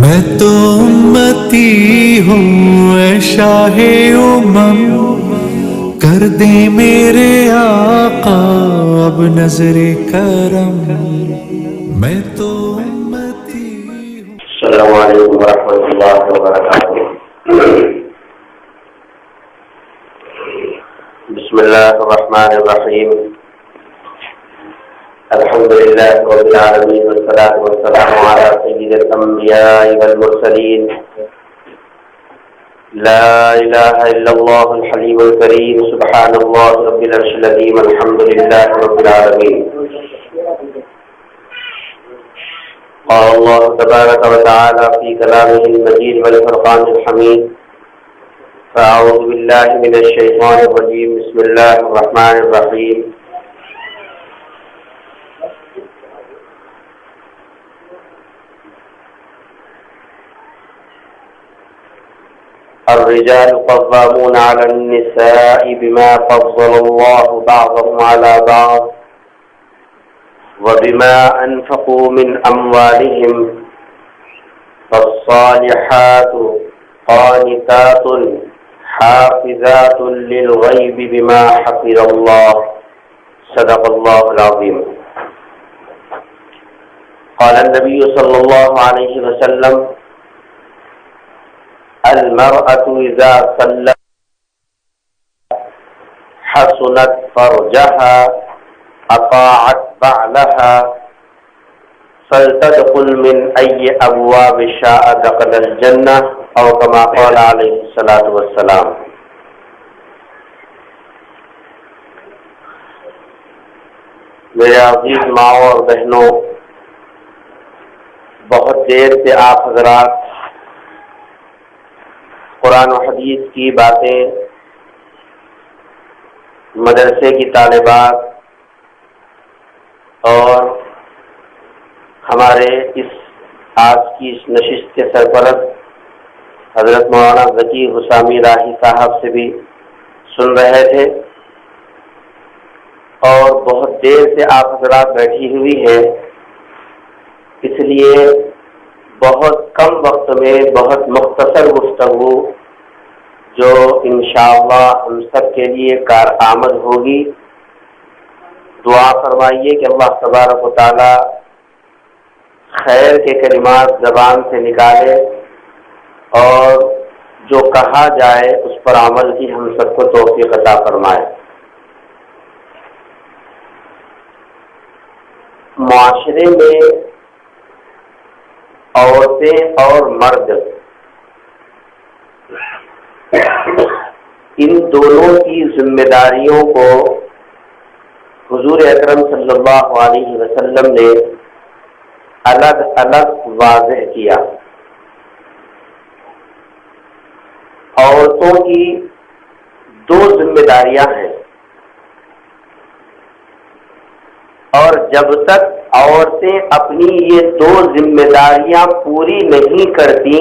میں تو امتی ہوں اے شاہ امم، کر دے میرے آقا اب نظر کرم۔ میں تو امتی ہوں۔ السلام علیکم ورحمۃ اللہ وبرکاتہ۔ بسم اللہ الرحمن الرحیم۔ الحمد للہ رب العالمین والصلاة والسلام علی سید الانبیاء والمرسلین، لا الہ الا اللہ الحلیم الکریم، سبحان اللہ رب العرش العظیم، الحمد للہ رب العالمین۔ قال اللہ تبارک وتعالی فی کلامہ المجید والفرقان الحمید، فاعوذ باللہ من الشیطان الرجیم، بسم اللہ الرحمن الرحیم۔ الرجال قوامون على النساء بما فضل الله بعضهم على بعض وبما أنفقوا من أموالهم، فالصالحات قانتات حافظات للغيب بما حفظ الله، صدق الله العظيم۔ قال النبي صلى الله عليه وسلم: المرأة إذا صلت حسنت فرجها أطاعت بعلها فلتدخل من أي أبواب شاء دخل الجنة، أو كما قال عليه الصلاة والسلام۔ میرے عزیز ماؤں اور بہنوں، بہت دیر سے آپ حضرات قرآن و حدیث کی باتیں، مدرسے کی طالبات اور ہمارے آج کی اس نشست کے سرپرست حضرت مولانا ذکی حسامی راہی صاحب سے بھی سن رہے تھے، اور بہت دیر سے آپ حضرات بیٹھی ہوئی ہیں، اس لیے بہت کم وقت میں بہت مختصر گفتگو جو انشاءاللہ ہم سب کے لیے کارآمد ہوگی۔ دعا فرمائیے کہ اللہ تبارک و تعالی خیر کے کلمات زبان سے نکالے اور جو کہا جائے اس پر عمل کی ہم سب کو توفیق عطا فرمائے۔ معاشرے میں عورتیں اور مرد، ان دونوں کی ذمہ داریوں کو حضور اکرم صلی اللہ علیہ وسلم نے الگ الگ واضح کیا۔ عورتوں کی دو ذمہ داریاں ہیں، اور جب تک عورتیں اپنی یہ دو ذمہ داریاں پوری نہیں کرتی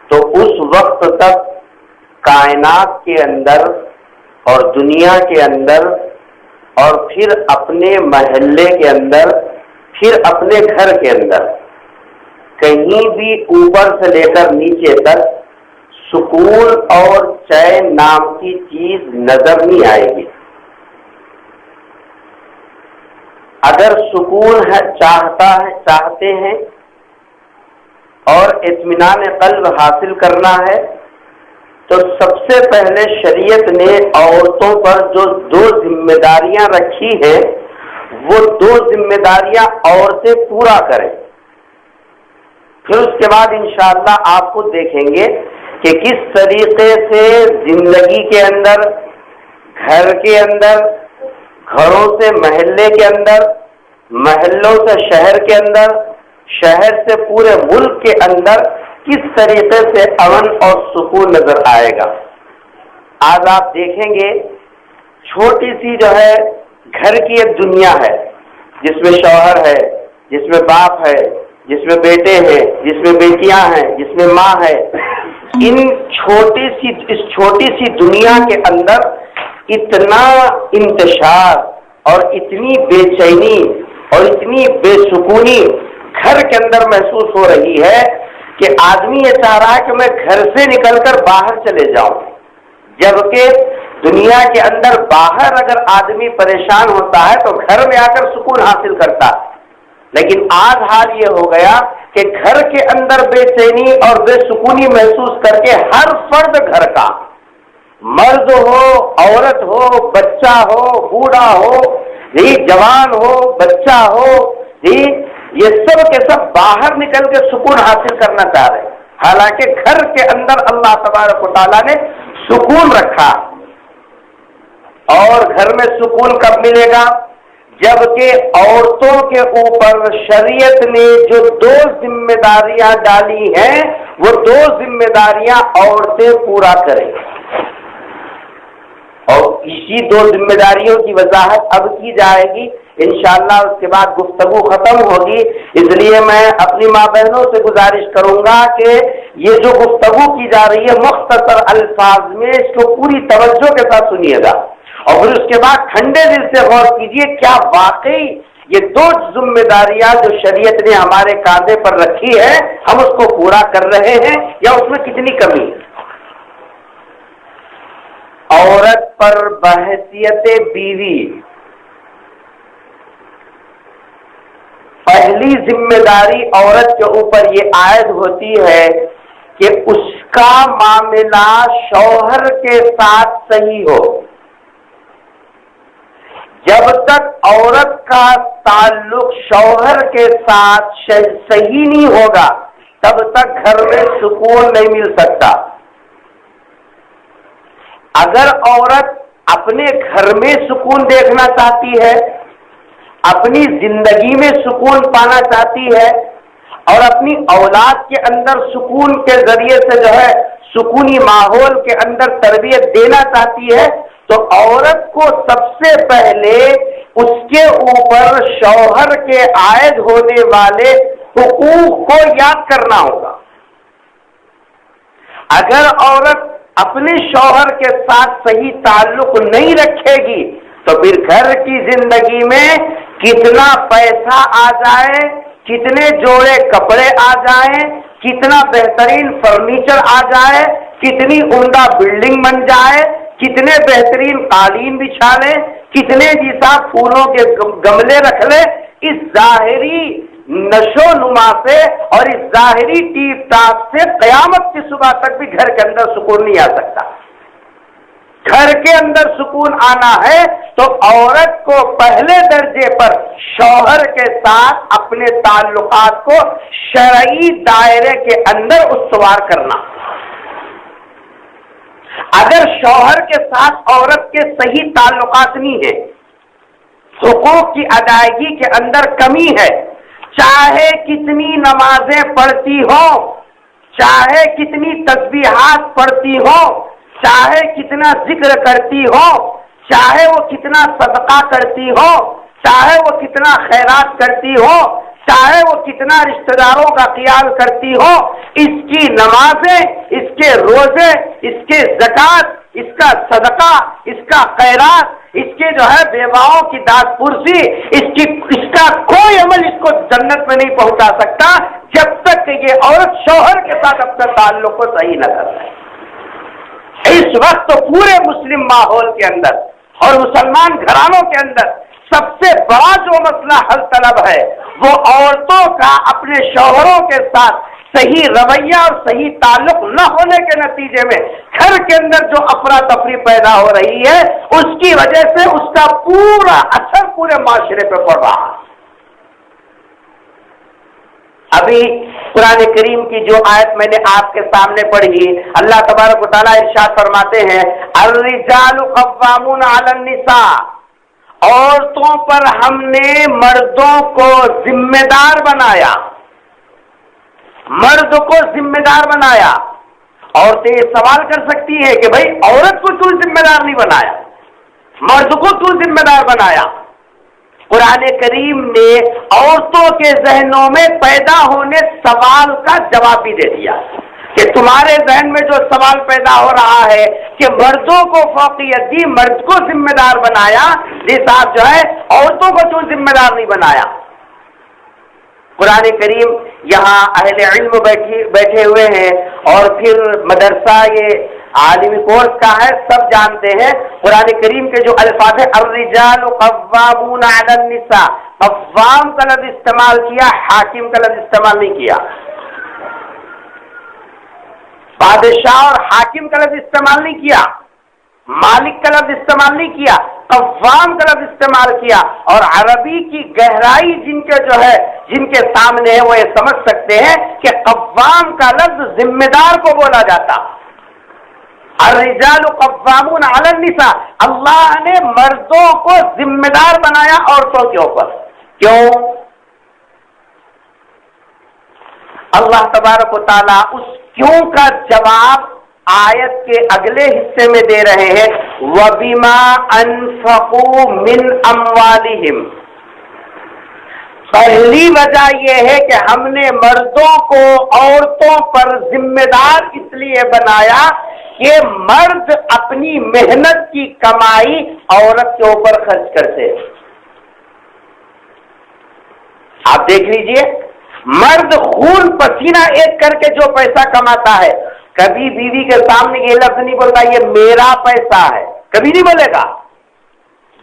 تو اس وقت تک کائنات کے اندر اور دنیا کے اندر اور پھر اپنے محلے کے اندر، پھر اپنے گھر کے اندر کہیں بھی اوپر سے لے کر نیچے تک سکون اور چین نام کی چیز نظر نہیں آئے گی۔ اگر سکون ہے چاہتے ہیں اور اطمینان قلب حاصل کرنا ہے تو سب سے پہلے شریعت نے عورتوں پر جو دو ذمہ داریاں رکھی ہیں وہ دو ذمہ داریاں عورتیں پورا کریں، پھر اس کے بعد انشاءاللہ آپ کو دیکھیں گے کہ کس طریقے سے زندگی کے اندر، گھر کے اندر، گھروں سے محلے کے اندر، محلوں سے شہر کے اندر، شہر سے پورے ملک کے اندر کس طریقے سے امن اور سکون نظر آئے گا۔ آج آپ دیکھیں گے چھوٹی سی جو ہے گھر کی ایک دنیا ہے، جس میں شوہر ہے، جس میں باپ ہے، جس میں بیٹے ہیں، جس میں بیٹیاں ہیں، جس میں ماں ہے۔ اس چھوٹی سی دنیا کے اندر اتنا انتشار اور اتنی بے چینی اور اتنی بے سکونی گھر کے اندر محسوس ہو رہی ہے کہ آدمی یہ چاہ رہا ہے کہ میں گھر سے نکل کر باہر چلے جاؤں، جبکہ دنیا کے اندر باہر اگر آدمی پریشان ہوتا ہے تو گھر میں آ کر سکون حاصل کرتا ہے، لیکن آج حال یہ ہو گیا کہ گھر کے اندر بے چینی اور بے سکونی محسوس کر کے ہر فرد گھر کا، مرد ہو، عورت ہو، بچہ ہو، بوڑھا ہو، جوان ہو، بچہ ہو، یہ سب کے سب باہر نکل کے سکون حاصل کرنا چاہ رہے ہیں، حالانکہ گھر کے اندر اللہ تبارک و تعالیٰ نے سکون رکھا۔ اور گھر میں سکون کب ملے گا؟ جبکہ عورتوں کے اوپر شریعت نے جو 2 ذمہ داریاں ڈالی ہیں وہ 2 ذمہ داریاں عورتیں پورا کریں، اور اسی 2 ذمہ داریوں کی وضاحت اب کی جائے گی انشاءاللہ، اس کے بعد گفتگو ختم ہوگی۔ اس لیے میں اپنی ماں بہنوں سے گزارش کروں گا کہ یہ جو گفتگو کی جا رہی ہے مختصر الفاظ میں اس کو پوری توجہ کے ساتھ سنیے گا، اور پھر اس کے بعد ٹھنڈے دل سے غور کیجیے کیا واقعی یہ 2 ذمہ داریاں جو شریعت نے ہمارے کاندھے پر رکھی ہے ہم اس کو پورا کر رہے ہیں یا اس میں کتنی کمی ہے۔ عورت پر بحیثیت بیوی پہلی ذمہ داری عورت کے اوپر یہ عائد ہوتی ہے کہ اس کا معاملہ شوہر کے ساتھ صحیح ہو۔ جب تک عورت کا تعلق شوہر کے ساتھ صحیح نہیں ہوگا تب تک گھر میں سکون نہیں مل سکتا۔ اگر عورت اپنے گھر میں سکون دیکھنا چاہتی ہے، اپنی زندگی میں سکون پانا چاہتی ہے، اور اپنی اولاد کے اندر سکون کے ذریعے سے جو ہے سکونی ماحول کے اندر تربیت دینا چاہتی ہے، تو عورت کو سب سے پہلے اس کے اوپر شوہر کے عائد ہونے والے حقوق کو یاد کرنا ہوگا۔ اگر عورت اپنے شوہر کے ساتھ صحیح تعلق نہیں رکھے گی تو پھر گھر کی زندگی میں کتنا پیسہ آ جائے، کتنے جوڑے کپڑے آ جائیں، کتنا بہترین فرنیچر آ جائے، کتنی عمدہ بلڈنگ بن جائے، کتنے بہترین قالین بچھا لیں، کتنے جیسا پھولوں کے گملے رکھ لیں، اس ظاہری نشو نما سے اور اس ظاہری ٹیپ ٹاپ سے قیامت کی صبح تک بھی گھر کے اندر سکون نہیں آ سکتا۔ گھر کے اندر سکون آنا ہے تو عورت کو پہلے درجے پر شوہر کے ساتھ اپنے تعلقات کو شرعی دائرے کے اندر استوار کرنا۔ اگر شوہر کے ساتھ عورت کے صحیح تعلقات نہیں ہیں، حقوق کی ادائیگی کے اندر کمی ہے، چاہے کتنی نمازیں پڑھتی ہو، چاہے کتنی تسبیحات پڑھتی ہو، چاہے کتنا ذکر کرتی ہو، چاہے وہ کتنا صدقہ کرتی ہو، چاہے وہ کتنا خیرات کرتی ہو، چاہے وہ کتنا رشتہ داروں کا خیال کرتی ہو، اس کی نمازیں، اس کے روزے، اس کے زکوٰۃ، اس کا صدقہ، اس کا خیرات، اس کے جو ہے بیواؤں کی داد پرسی، اس کا کوئی عمل اس کو جنت میں نہیں پہنچا سکتا جب تک کہ یہ عورت شوہر کے ساتھ اپنے تعلق کو صحیح نہ کر لے۔ اس وقت تو پورے مسلم ماحول کے اندر اور مسلمان گھرانوں کے اندر سب سے بڑا جو مسئلہ حل طلب ہے وہ عورتوں کا اپنے شوہروں کے ساتھ صحیح رویہ اور صحیح تعلق نہ ہونے کے نتیجے میں گھر کے اندر جو افراتفری پیدا ہو رہی ہے اس کی وجہ سے اس کا پورا اثر پورے معاشرے پہ پڑ رہا ہے۔ ابھی قرآن کریم کی جو آیت میں نے آپ کے سامنے پڑھی، اللہ تبارک و تعالیٰ ارشاد فرماتے ہیں الرجال قوامون علی النساء، عورتوں پر ہم نے مردوں کو ذمہ دار بنایا، مرد کو ذمہ دار بنایا۔ عورتیں یہ سوال کر سکتی ہیں کہ بھائی عورت کو کیوں ذمہ دار نہیں بنایا، مرد کو کیوں ذمہ دار بنایا؟ قرآن کریم نے عورتوں کے ذہنوں میں پیدا ہونے سوال کا جواب بھی دے دیا کہ تمہارے ذہن میں جو سوال پیدا ہو رہا ہے کہ مردوں کو فوقیت دی، مرد کو ذمہ دار بنایا، یہ صاحب جو ہے عورتوں کو کیوں ذمہ دار نہیں بنایا؟ قرآن کریم یہاں اہل علم بیٹھے ہوئے ہیں اور پھر مدرسہ یہ عالمی کورس کا ہے، سب جانتے ہیں قرآن کریم کے جو الفاظ ہیں الرجال قوامون علی النساء، قوام کا لفظ استعمال کیا، حاکم کا لفظ استعمال نہیں کیا، بادشاہ اور حاکم کا لفظ استعمال نہیں کیا، مالک کا لفظ استعمال نہیں کیا، قوام کا لفظ استعمال کیا۔ اور عربی کی گہرائی جن کے سامنے ہے وہ یہ سمجھ سکتے ہیں کہ قوام کا لفظ ذمہ دار کو بولا جاتا۔ الرجال قوامون علی النساء، اللہ نے مردوں کو ذمہ دار بنایا عورتوں کے اوپر۔ کیوں؟ اللہ تبارک و تعالیٰ اس کیوں کا جواب آیت کے اگلے حصے میں دے رہے ہیں، وَبِمَا أَنفَقُوا مِنْ أَمْوَالِهِمْ۔ پہلی وجہ یہ ہے کہ ہم نے مردوں کو عورتوں پر ذمہ دار اس لیے بنایا کہ مرد اپنی محنت کی کمائی عورت کے اوپر خرچ کرتے۔ آپ دیکھ لیجئے، مرد خون پسینہ ایک کر کے جو پیسہ کماتا ہے، کبھی بیوی کے سامنے یہ لفظ نہیں بولتا یہ میرا پیسہ ہے، کبھی نہیں بولے گا۔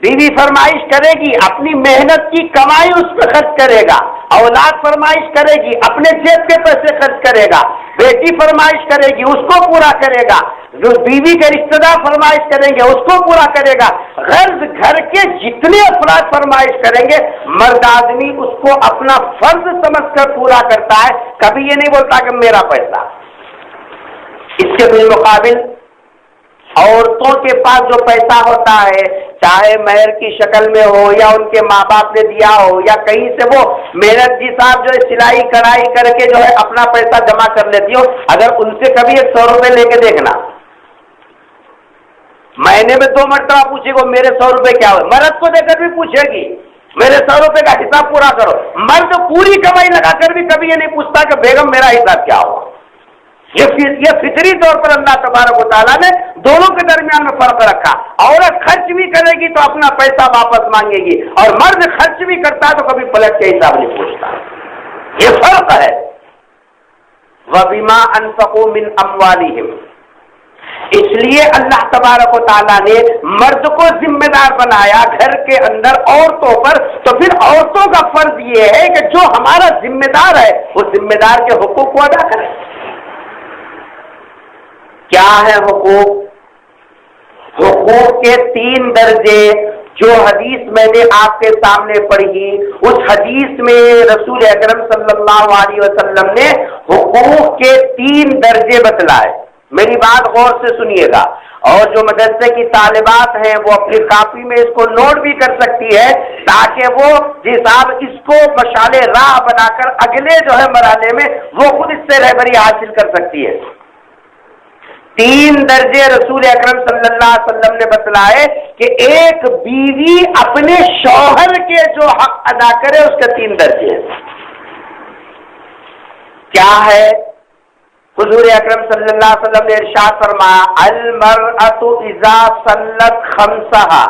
بیوی فرمائش کرے گی، اپنی محنت کی کمائی اس پہ خرچ کرے گا، اولاد فرمائش کرے گی، اپنے جیب کے پیسے خرچ کرے گا، بیٹی فرمائش کرے گی، اس کو پورا کرے گا، جو بیوی کے رشتہ دار فرمائش کریں گے اس کو پورا کرے گا، غرض گھر کے جتنے افراد فرمائش کریں گے مرد آدمی اس کو اپنا فرض سمجھ کر پورا کرتا ہے، کبھی یہ نہیں بولتا کہ میرا پیسہ۔ اس کے بالمقابل عورتوں کے پاس جو پیسہ ہوتا ہے، چاہے مہر کی شکل میں ہو یا ان کے ماں باپ نے دیا ہو یا کہیں سے وہ محنت جی صاحب جو ہے سلائی کڑھائی کر کے جو ہے اپنا پیسہ جمع کر لیتی ہو، اگر ان سے کبھی 100 روپے لے کے دیکھنا، مہینے میں 2 مرتبہ پوچھے گا میرے 100 روپے کیا ہوئے، مرد کو دے کر بھی پوچھے گی میرے 100 روپے کا حساب پورا کرو۔ مرد پوری کمائی لگا کر بھی کبھی یہ نہیں پوچھتا کہ بیگم میرا حساب کیا ہوا۔ یہ فطری طور پر اللہ تبارک و تعالیٰ نے دونوں کے درمیان میں فرق رکھا۔ عورت خرچ بھی کرے گی تو اپنا پیسہ واپس مانگے گی، اور مرد خرچ بھی کرتا ہے تو کبھی پلٹ کے حساب نہیں پوچھتا۔ یہ فرق ہے۔ وَبِمَا أَنفَقُوا مِنْ أَمْوَالِهِمْ، اس لیے اللہ تبارک و تعالیٰ نے مرد کو ذمہ دار بنایا گھر کے اندر عورتوں پر، تو پھر عورتوں کا فرض یہ ہے کہ جو ہمارا ذمہ دار ہے وہ ذمہ دار کے حقوق کو ادا کرے۔ کیا ہے حقوق؟ حقوق کے 3 درجے جو حدیث میں نے آپ کے سامنے پڑھی، اس حدیث میں رسول اکرم صلی اللہ علیہ وسلم نے حقوق کے 3 درجے بتلائے۔ میری بات غور سے سنیے گا، اور جو مدرسے کی طالبات ہیں وہ اپنی کاپی میں اس کو نوٹ بھی کر سکتی ہے تاکہ وہ جس صاحب اس کو مشعل راہ بنا کر اگلے جو ہے مرحلے میں وہ خود اس سے رہبری حاصل کر سکتی ہے۔ 3 درجے رسول اکرم صلی اللہ علیہ وسلم نے بتلائے کہ ایک بیوی اپنے شوہر کے جو حق ادا کرے اس کے 3 درجے ہیں۔ کیا ہے؟ حضور اکرم صلی اللہ علیہ وسلم نے ارشاد فرمایا المرأة اذا صلت خمسها،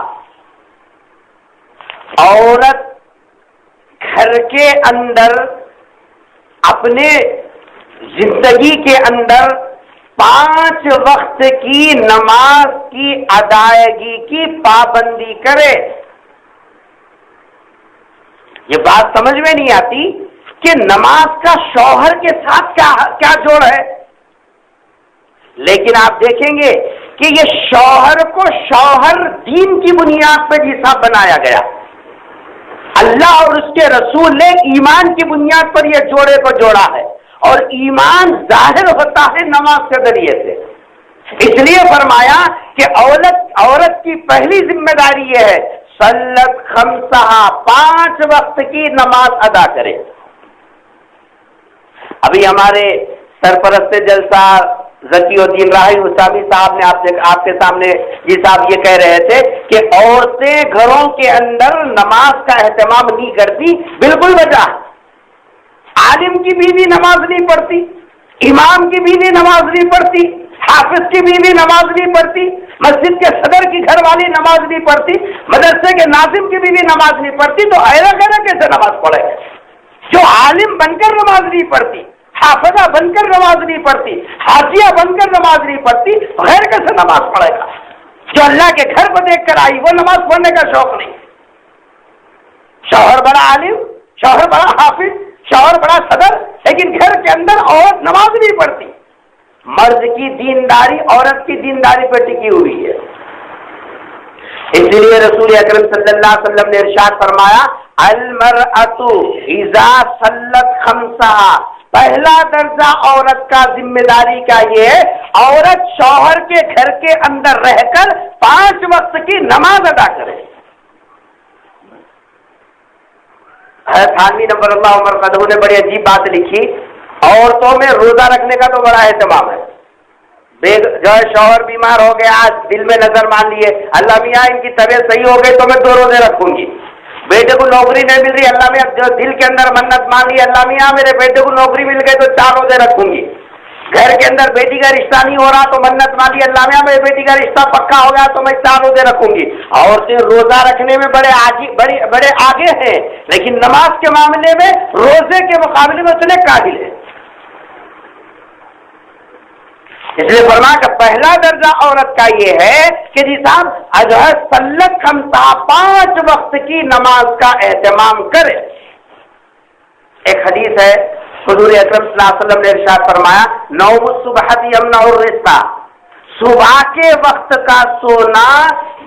عورت گھر کے اندر اپنے زندگی کے اندر 5 وقت کی نماز کی ادائیگی کی پابندی کرے۔ یہ بات سمجھ میں نہیں آتی کہ نماز کا شوہر کے ساتھ کیا جوڑ ہے، لیکن آپ دیکھیں گے کہ یہ شوہر کو شوہر دین کی بنیاد پہ جیسا بنایا گیا، اللہ اور اس کے رسول نے ایمان کی بنیاد پر یہ جوڑے کو جوڑا ہے، اور ایمان ظاہر ہوتا ہے نماز کے ذریعے سے۔ اس لیے فرمایا کہ عورت کی پہلی ذمہ داری یہ ہے صلت خمسہا، 5 وقت کی نماز ادا کرے۔ ابھی ہمارے سرپرست جلسہ ذکی الدین راہی حسامی صاحب نے آپ کے سامنے یہ صاحب یہ کہہ رہے تھے کہ عورتیں گھروں کے اندر نماز کا اہتمام نہیں کرتی، بالکل وجہ عالم کی بیوی نماز نہیں پڑھتی، امام کی بیوی نماز نہیں پڑھتی، حافظ کی بیوی نماز نہیں پڑھتی، مسجد کے صدر کی گھر والی نماز نہیں پڑھتی، مدرسے کے ناظم کی بیوی نماز نہیں پڑھتی، تو ایرا کیسے نماز پڑھے؟ جو عالم بن کر نماز نہیں پڑھتی، حافظہ بن کر نماز نہیں پڑھتی، حافظہ بن کر نماز نہیں پڑھتی، غیر کیسے نماز پڑھے گا؟ جو اللہ کے گھر کو دیکھ کر آئی وہ نماز پڑھنے کا شوق نہیں، شوہر بڑا عالم، شوہر بڑا حافظ، شوہر بڑا صدر، لیکن گھر کے اندر عورت نماز نہیں پڑھتی۔ مرد کی دینداری عورت کی دینداری پر ٹکی ہوئی ہے۔ اس لیے رسول اکرم صلی اللہ علیہ وسلم نے ارشاد فرمایا المرأۃ اذا صلت خمسہا، پہلا درجہ عورت کا ذمہ داری کا یہ ہے عورت شوہر کے گھر کے اندر رہ کر 5 وقت کی نماز ادا کرے۔ تھانوی نمبر اللہ عمر قدو نے بڑی عجیب بات لکھی، عورتوں میں روزہ رکھنے کا تو بڑا اہتمام ہے۔ جو ہے شوہر بیمار ہو گیا، دل میں نظر مان لیے اللہ میاں ان کی طبیعت صحیح ہو گئی تو میں 2 روزے رکھوں گی۔ بیٹے کو نوکری نہیں مل رہی، اللہ میاں جو دل کے اندر منت مان لی اللہ میاں میرے بیٹے کو نوکری مل گئی تو 4 روزے رکھوں گی۔ گھر کے اندر بیٹی کا رشتہ نہیں ہو رہا تو منت مان لی اللہ میاں میرے بیٹی کا رشتہ پکا ہو گیا تو میں 4 روزے رکھوں گی۔ عورتیں روزہ رکھنے میں بڑے آگے ہیں، لیکن نماز کے معاملے میں روزے کے مقابلے میں اتنے قابل ہیں۔ اس لیے فرمایا کہ پہلا درجہ عورت کا یہ ہے کہ جی صاحب اجہر سلت خمسہ 5 وقت کی نماز کا اہتمام کرے۔ ایک حدیث ہے حضور اکرم صلی اللہ علیہ وسلم نے ارشاد فرمایا نوم الصبح یمنع الرزق، صبح کے وقت کا سونا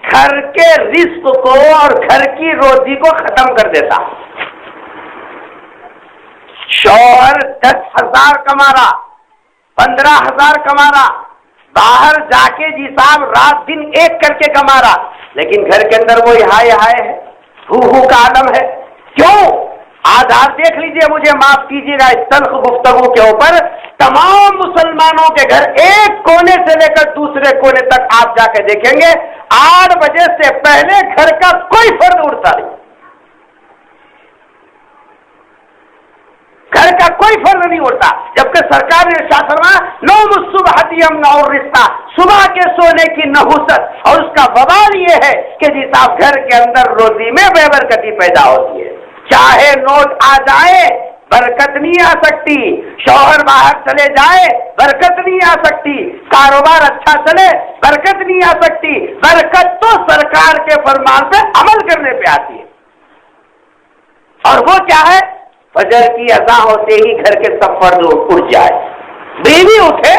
گھر کے رزق کو اور گھر کی روزی کو ختم کر دیتا۔ شوہر 10,000 کما رہا، 15,000 کما رہا، باہر جا کے جی صاحب رات دن ایک کر کے کما رہا، لیکن گھر کے اندر وہی ہائے ہائے ہے، ہو کا عالم ہے۔ کیوں؟ آج آپ دیکھ لیجئے، مجھے معاف کیجیے گا اس تلخ گفتگو کے اوپر، تمام مسلمانوں کے گھر ایک کونے سے لے کر دوسرے کونے تک آپ جا کے دیکھیں گے 8 بجے سے پہلے گھر کا کوئی فرد اٹھتا نہیں، گھر کا کوئی فرض نہیں اٹھتا، جبکہ سرکار نے ارشاد فرمایا نوم الصبح یمنع الرزق، صبح کے سونے کی نحوست اور اس کا وبال یہ ہے کہ جی صاحب گھر کے اندر روزی میں بے برکتی پیدا ہوتی ہے۔ چاہے نوٹ آ جائے برکت نہیں آ سکتی، شوہر باہر چلے جائے برکت نہیں آ سکتی، کاروبار اچھا چلے برکت نہیں آ سکتی، برکت تو سرکار کے فرمان پہ عمل کرنے پہ آتی ہے۔ اور وہ کیا ہے؟ فجر کی اذان ہوتے ہی گھر کے سب فرد اٹھ جائے، بیوی اٹھے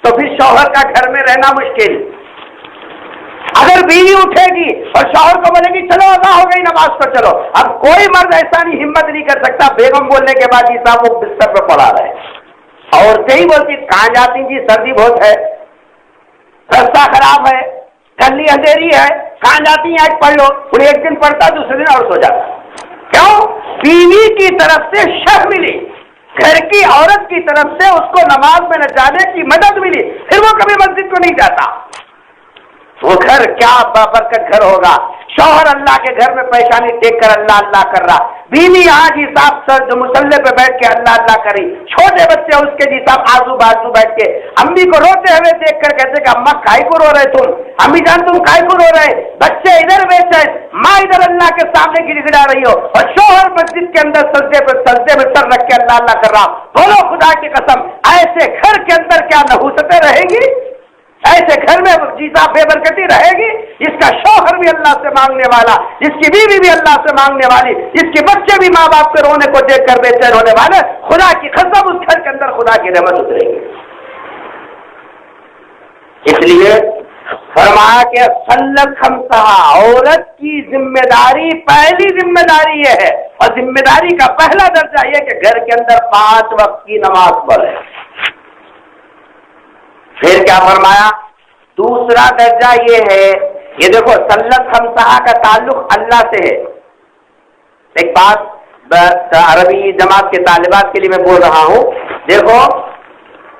تو پھر شوہر کا گھر میں رہنا مشکل۔ اگر بیوی اٹھے گی اور شوہر کو بولے گی چلو اذان ہو گئی نماز پر چلو، اب کوئی مرد ایسا نہیں ہمت نہیں کر سکتا بیگم بولنے کے بعد جی صاحب وہ بستر پہ پڑا رہے۔ عورتیں ہی بولتی کہاں جاتی جی سردی بہت ہے، رستہ خراب ہے، گلی اندھیری ہے، کہاں جاتی ہیں آج پڑھ لو، پھر ایک دن پڑھتا دوسرے دن اور سو جاتا۔ کیوں؟ بیوی کی طرف سے شرح ملی، گھر کی عورت کی طرف سے اس کو نماز میں نہ جانے کی مدد ملی، پھر وہ کبھی مسجد کو نہیں جاتا۔ وہ گھر کیا بابرکت گھر ہوگا، شوہر اللہ کے گھر میں پیشانی ٹیک کر اللہ اللہ کر رہا، بیوی یہاں جی صاحب سر جو مسلح پہ بیٹھ کے اللہ اللہ کری، چھوٹے بچے اس کے جی صاحب آزو بازو بیٹھ کے امی کو روتے ہوئے دیکھ کر کہتے کہ اماں کائی کو رو رہے تم، امی جان تم کائی کو رو رہے، بچے ادھر بیٹھے ماں ادھر اللہ کے سامنے گڑ گڑا رہی ہو اور شوہر مسجد کے اندر سجدے میں سر رکھ کے اللہ اللہ کر رہا۔ بولو خدا کی قسم ایسے گھر کے اندر کیا نحوستیں رہیں گی؟ ایسے گھر میں جیسا بے برکتی رہے گی؟ جس کا شوہر بھی اللہ سے مانگنے والا، جس کی بیوی بھی اللہ سے مانگنے والی، جس کے بچے بھی ماں باپ کے رونے کو دیکھ کر بے چین ہونے والے، خدا کی قسم اس گھر کے اندر خدا کی رحمت اترے گی۔ اس لیے فرمایا کہ سلت خمسہ، عورت کی ذمہ داری پہلی ذمہ داری یہ ہے، اور ذمہ داری کا پہلا درجہ یہ کہ گھر کے اندر 5 وقت کی نماز پڑھے۔ پھر کیا فرمایا؟ دوسرا درجہ یہ ہے، یہ دیکھو سلت خمسہ کا تعلق اللہ سے ہے۔ ایک بات عربی جماعت کے طالبات کے لیے میں بول رہا ہوں، دیکھو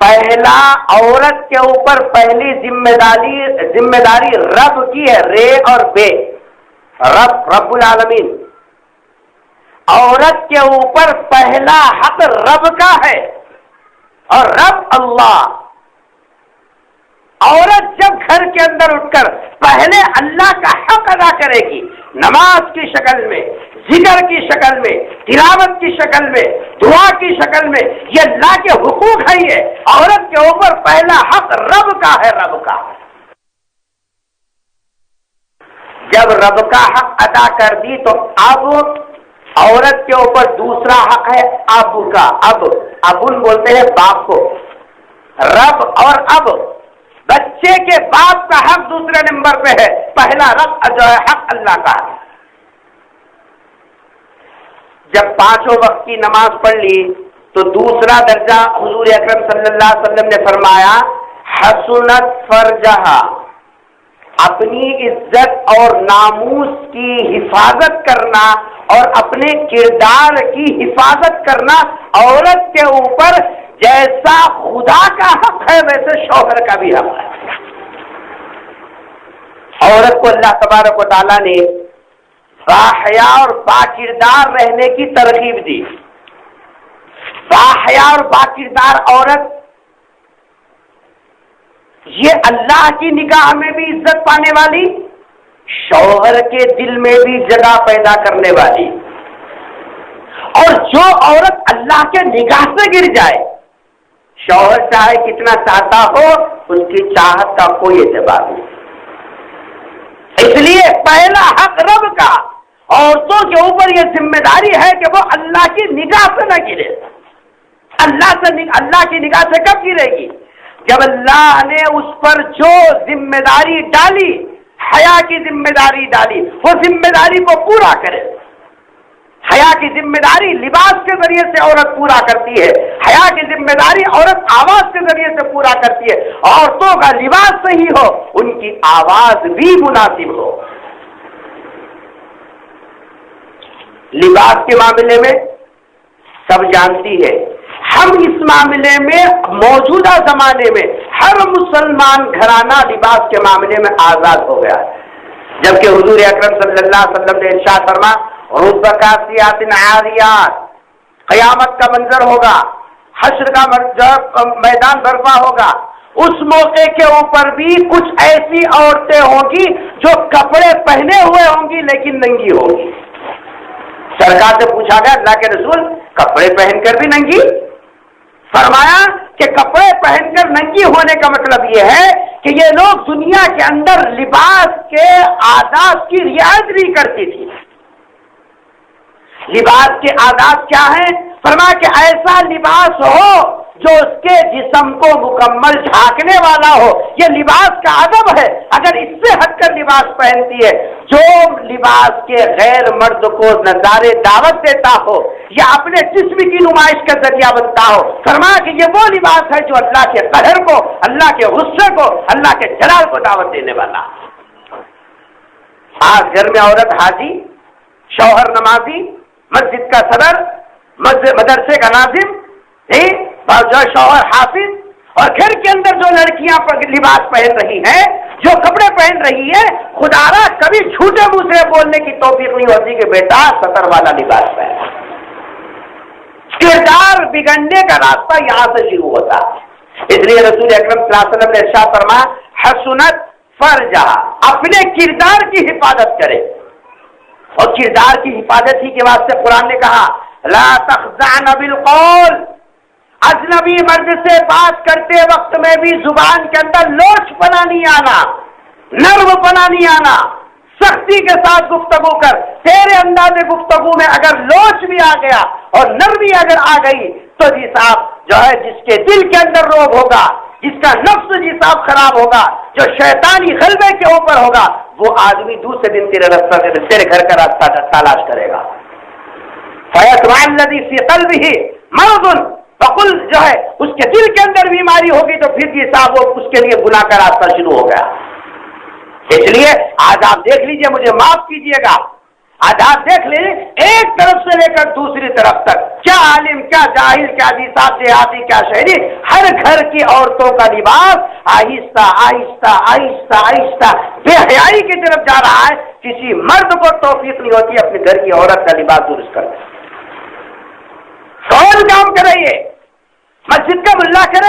پہلا عورت کے اوپر پہلی ذمہ داری رب کی ہے، رے اور بے، رب العالمین۔ عورت کے اوپر پہلا حق رب کا ہے اور رب اللہ۔ عورت جب گھر کے اندر اٹھ کر پہلے اللہ کا حق ادا کرے گی، نماز کی شکل میں، ذکر کی شکل میں، تلاوت کی شکل میں، دعا کی شکل میں، یہ اللہ کے حقوق ہے. یہ عورت کے اوپر پہلا حق رب کا ہے، رب کا. جب رب کا حق ادا کر دی تو اب عورت کے اوپر دوسرا حق ہے اب کا. ابن بولتے ہیں باپ کو. رب اور اب، بچے کے باپ کا حق دوسرے نمبر پہ ہے، پہلا جو ہے حق اللہ کا ہے. جب 5 وقت کی نماز پڑھ لی تو دوسرا درجہ حضور اکرم صلی اللہ علیہ وسلم نے فرمایا حسنت فرجہا، اپنی عزت اور ناموس کی حفاظت کرنا اور اپنے کردار کی حفاظت کرنا عورت کے اوپر جیسا خدا کا حق ہے ویسے شوہر کا بھی حق ہے. عورت کو اللہ تبارک و تعالیٰ نے باحیا اور باکردار رہنے کی ترغیب دی. باحیا اور باکردار عورت یہ اللہ کی نگاہ میں بھی عزت پانے والی، شوہر کے دل میں بھی جگہ پیدا کرنے والی. اور جو عورت اللہ کے نگاہ سے گر جائے، شوہر چاہے کتنا چاہتا ہو، اس کی چاہت کا کوئی اعتبار نہیں. اس لیے پہلا حق رب کا. عورتوں کے اوپر یہ ذمہ داری ہے کہ وہ اللہ کی نگاہ سے نہ گرے. اللہ کی نگاہ سے کب گرے گی؟ جب اللہ نے اس پر جو ذمہ داری ڈالی، حیا کی ذمہ داری ڈالی، وہ ذمہ داری کو پورا کرے. حیا کی ذمہ داری لباس کے ذریعے سے عورت پورا کرتی ہے. حیا کی ذمہ داری عورت آواز کے ذریعے سے پورا کرتی ہے. عورتوں کا لباس صحیح ہو، ان کی آواز بھی مناسب ہو. لباس کے معاملے میں سب جانتی ہے، ہم اس معاملے میں موجودہ زمانے میں ہر مسلمان گھرانہ لباس کے معاملے میں آزاد ہو گیا ہے. جبکہ حضور اکرم صلی اللہ علیہ وسلم نے ارشاد فرما رب کاسیات عاریات، قیامت کا منظر ہوگا، حشر کا میدان برپا ہوگا. اس موقع کے اوپر بھی کچھ ایسی عورتیں ہوں گی جو کپڑے پہنے ہوئے ہوں گی لیکن ننگی ہوں گی. سرکار سے پوچھا گیا اللہ کے رسول کپڑے پہن کر بھی ننگی؟ فرمایا کہ کپڑے پہن کر ننگی ہونے کا مطلب یہ ہے کہ یہ لوگ دنیا کے اندر لباس کے آداب کی رعایت نہیں کرتی تھی. لباس کے آداب کیا ہیں؟ فرمایا کہ ایسا لباس ہو جو اس کے جسم کو مکمل ڈھانکنے والا ہو. یہ لباس کا ادب ہے. اگر اس سے ہٹ کر لباس پہنتی ہے، جو لباس کے غیر مرد کو نظارے دعوت دیتا ہو یا اپنے جسم کی نمائش کا ذریعہ بنتا ہو، فرمایا کہ یہ وہ لباس ہے جو اللہ کے قہر کو، اللہ کے غصے کو، اللہ کے جلال کو دعوت دینے والا. آج گھر میں عورت حاجی، شوہر نمازی، مسجد کا صدر، مدرسے کا ناظم، جو شوہر حافظ، اور گھر کے اندر جو لڑکیاں لباس پہن رہی ہیں، جو کپڑے پہن رہی ہیں، خدا را کبھی جھوٹے منہ سے بولنے کی توفیق نہیں ہوتی کہ بیٹا سطر والا لباس پہن. کردار بگڑنے کا راستہ یہاں سے شروع ہوتا ہے. اس لیے رسول اکرم صلی اللہ علیہ وسلم نے ارشاد فرمایا حسنت فرجہ، اپنے کردار کی حفاظت کرے. اور کردار کی حفاظت ہی کے واسطے قرآن نے کہا لا تخضعن بالقول، اجنبی مرد سے بات کرتے وقت میں بھی زبان کے اندر لوچ پنا نہیں آنا، نرم پنا نہیں آنا. سختی کے ساتھ گفتگو کر. تیرے انداز گفتگو میں اگر لوچ بھی آ گیا اور نرمی اگر آ گئی تو جی صاحب جو ہے جس کے دل کے اندر روب ہوگا، جس کا نفس جی صاحب خراب ہوگا، جو شیطانی غلبے کے اوپر ہوگا، وہ آدمی دوسرے دن تیرے گھر کا راستہ تلاش کرے گا. فَيَطْمَعَ الَّذِي فِي قَلْبِهِ مَرَضٌ، بقل جو ہے اس کے دل کے اندر بیماری ہوگی تو پھر یہ صاحب وہ اس کے لیے گناہ کا راستہ شروع ہو گیا. اس لیے آج آپ دیکھ لیجئے، مجھے معاف کیجئے گا، آج آپ دیکھ لیجئے ایک طرف سے لے کر دوسری طرف تک، کیا عالم، کیا جاہل، کیا جی صاحب دیہاتی، کیا شہری، ہر گھر کی عورتوں کا لباس آہستہ آہستہ آہستہ آہستہ بے حیائی کی طرف جا رہا ہے. کسی مرد کو توفیق نہیں ہوتی اپنے گھر کی عورت کا لباس درست کرنے. کون کام کرے؟ یہ مسجد کا ملا کرے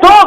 2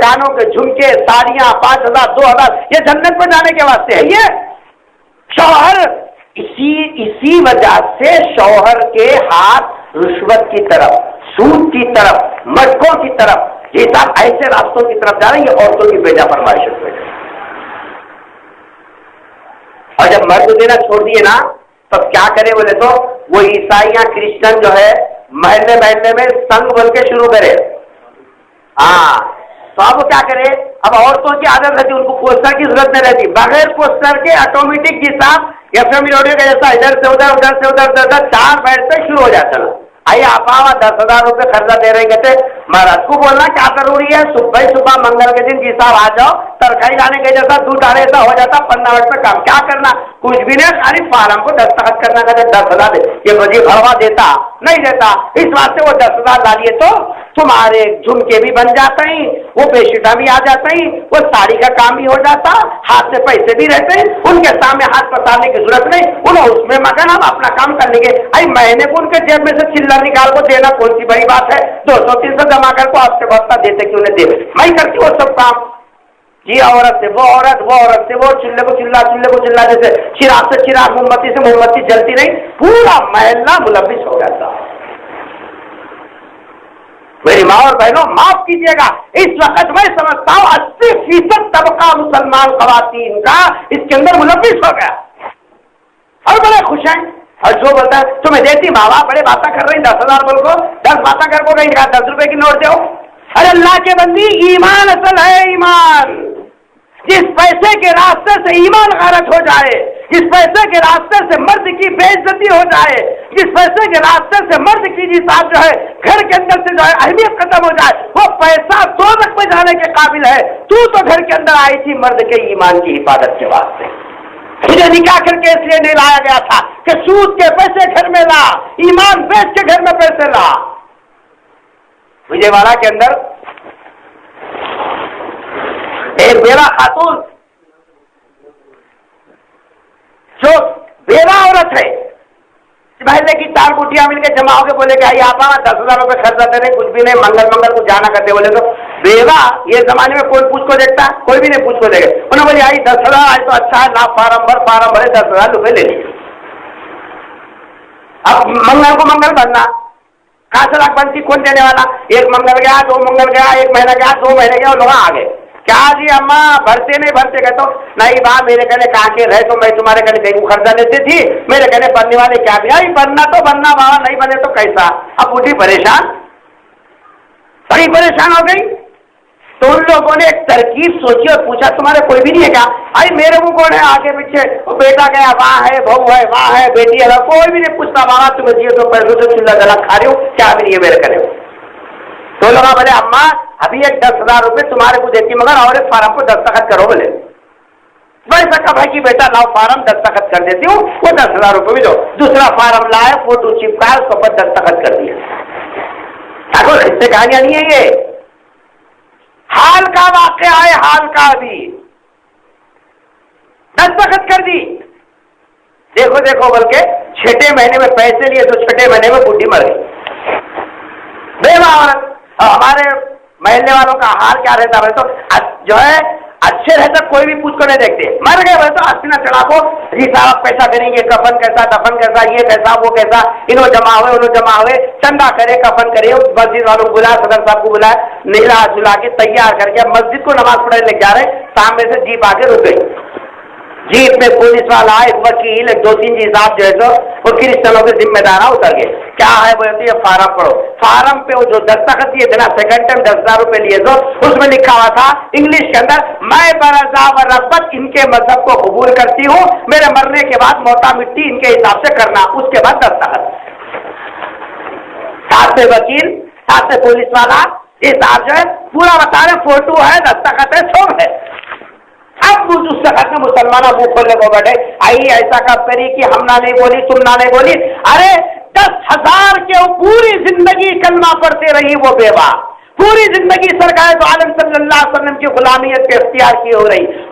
کانوں کے جھمکے، ساڑیاں 5,000 2,000 یہ جنت میں جانے کے واسطے ہے یہ شوہر. اسی وجہ سے شوہر کے ہاتھ رشوت کی طرف، سود کی طرف، مٹکوں کی طرف، یہ سب ایسے راستوں کی طرف جا رہے ہیں. یہ عورتوں کی بیجا فرمائش ہے. اور جب مرد دینا چھوڑ دیے نا تو کیا کرے بولے تو وہ عیسائیاں کرسچن جو ہے محلے میں سنگ بن کے شروع کرے. ہاں تو اب کیا کرے؟ اب عورتوں کی عادت رہتی، ان کو پوسٹر کی ضرورت نہیں رہتی، بغیر پوسٹر کے آٹومیٹک حساب FM ریڈیو کا جیسا ادھر سے ادھر ادھر سے ادھر 4 بیٹھ سے شروع ہو جاتا نا. آئیے آپ 10,000 روپے خرچہ دے رہے ہیں کہتے مہاراج کو بولنا کیا ضروری ہے، صبح منگل کے دن جی صاحب آ جاؤ، ترکاری لانے کے جیسا دودھ آنے جیسا ہو جاتا 15 منٹ میں کام. کیا کرنا؟ کچھ بھی نہیں، خالی فارم کو دستخط کرنا. کہتے 10,000 دے، یہ مجھے بھروا دیتا نہیں دیتا، اس واسطے وہ 10,000 ڈالیے تو تمہارے جھمکے بھی بن جاتے ہیں، وہ بیشیٹا بھی آ جاتے ہیں، وہ ساڑی کا کام بھی ہو جاتا، ہاتھ سے پیسے بھی رہتے ہیں، ان کے سامنے ہاتھ پسارنے کی ضرورت نہیں، انہیں اس میں مگن ہم اپنا کام کر لیں گے. مہینے کو ان کے جیب میں سے چلر نکال کو دینا کون سی بڑی بات ہے؟ 200-300 جمع کر کو آپ سے بہت دیتے کیوں نہیں دے، میں کرتی وہ سب کام. جی عورت سے وہ عورت، وہ عورت سے وہ، چولہے کو چلا جیسے چراغ سے چراغ، موم بتی سے موم بتی جلتی نہیں، پورا محلہ ملوث ہو جاتا. میری ماں اور بہنوں معاف کیجیے گا، اس وقت میں سمجھتا ہوں 80% طبقہ مسلمان خواتین کا اس کے اندر ملوث ہو گیا اور بڑے خوش ہیں. اور جو بولتا ہے تمہیں دیتی ماں باپ بڑے باتیں کر رہی 10,000 بول کو 10 باتیں کر کو کہیں 10 روپے کی نوٹ دو. ارے اللہ کے بندی ایمان اصل ہے ایمان. جس پیسے کے راستے سے ایمان غارت ہو جائے، جس پیسے کے راستے سے مرد کی بے عزتی ہو جائے، جس پیسے کے راستے سے مرد کی جی صاحب جو ہے گھر کے اندر سے جو ہے اہمیت ختم ہو جائے، وہ پیسہ دوزخ میں جانے کے قابل ہے. تو گھر کے اندر آئی تھی مرد کے ایمان کی حفاظت کے واسطے. مجھے نکاح کر کے اس لیے نہیں لایا گیا تھا کہ سود کے پیسے گھر میں لا، ایمان بیچ کے گھر میں پیسے لا. وجے واڑہ کے اندر ایک بیوہ خاتون جو بیوہ عورت ہے، محلے کی 4 گٹیاں مل کے جمع ہو کے بولے کہ آئیے آپ 10,000 روپے خرچہ دے رہے، کچھ بھی نہیں، منگل کو جانا کرتے. بولے تو بیوہ یہ زمانے میں کوئی پوچھ کو دیکھتا، کوئی بھی نہیں پوچھ کو دے گا. انہوں نے بولے آئی 10,000 آج تو اچھا ہے نا، فارم بھرے 10,000 روپے لے لیے. اب منگل کو منگل بننا، کہاں سے لاکھ بنتی، کون دینے والا؟ ایک منگل گیا، 2 منگل گیا، 1 مہینہ گیا، 2 مہینے گیا، لوگ آ گئے. کیا جی اماں بھرتے نہیں بھرتے؟ کہتا نہیں با میرے کہنے کہاں کے رہے تو میں تمہارے کہنے کہیں خرچہ لیتی تھی، میرے کہنے بننے والے کیا بھی آئی بننا تو بننا بابا، نہیں بنے تو کیسا. اب بڑھی پریشان، بڑی پریشان ہو گئی. تو ان لوگوں نے ایک ترکیب سوچی اور پوچھا تمہارے کوئی بھی نہیں ہے کیا؟ آئی میرے کو کون ہے آگے پیچھے؟ وہ بیٹا گیا وہاں ہے، بہو ہے وہاں ہے، بیٹی ہے، کوئی بھی نہیں پوچھتا. بابا تمہیں دیے تو پیسوں سے چلا جلا کھا رہی ہوں، کیا بھی نہیں ہے میرے کرے. تو لوگ بولے اماں ابھی ایک 10,000 روپے تمہارے کو دیتی مگر اور ایک فارم کو دستخط کرو. بولے ویسا کہا بھائی کی بیٹا لاؤ فارم دستخط کر دیتی ہوں، وہ 10,000 روپے بھی دو. دوسرا فارم لائے، فوٹو چپکایا، اس کے اوپر دستخط کر دیا. اس سے کہانیاں نہیں ہے، یہ حال کا واقعہ ہے، حال کا. ابھی دستخط کر دی، دیکھو بلکہ 6 مہینے میں پیسے لیے تو 6 مہینے میں بڈھی مر گئی بیوہ عورت. ہمارے محلے والوں کا حال کیا رہتا ہے تو جو ہے اچھے رہتا کوئی بھی پوچھ کو نہیں دیکھتے، مر گئے بھائی تو اسینا چڑھا کو جی صاحب پیسہ کریں گے، کفن کیسا، دفن کیسا، یہ کیسا وہ کیسا، انہوں جمع ہوئے چندہ کرے، کفن کرے، مسجد والوں کو بلایا، صدر صاحب کو بلایا، نہلا جلا کے تیار کر کے مسجد کو نماز پڑھنے لے جا رہے، سامنے سے جیپ آ کے رک گئی. جیپ میں پولیس والا، ایک وکیل، 2-3 جی صاحب جو ہے تو وہ کرسچنوں کے ذمہ دار اتر گئے. کیا ہے بولتے یہ فارم پڑھو. فارم پہ وہ جو دستخط دیے بنا سیکنڈ ٹائم 10,000 روپے لیے تو اس میں لکھا ہوا تھا انگلش کے اندر میں برضا و رغبت ان کے مذہب کو قبول کرتی ہوں، میرے مرنے کے بعد موتا مٹی ان کے حساب سے کرنا. اس کے بعد دستخط، ساتھ سے وکیل، ساتھ سے پولیس والا، یہ صاحب جو ہے پورا بتا رہے، فوٹو ہے، دستخط ہے، سب ہے. اب اس وقت میں مسلمانوں منہ کھولنے کو بیٹھے، آئی ایسا کا کری کہ ہم نہ نہیں بولی، تم نہ نہیں بولی. ارے 10,000 کے پوری زندگی کلمہ پڑھتے رہی وہ بیوہ، پوری زندگی سرکار دو عالم صلی اللہ علیہ وسلم کی غلامیت کے اختیار کی ہو رہی،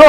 2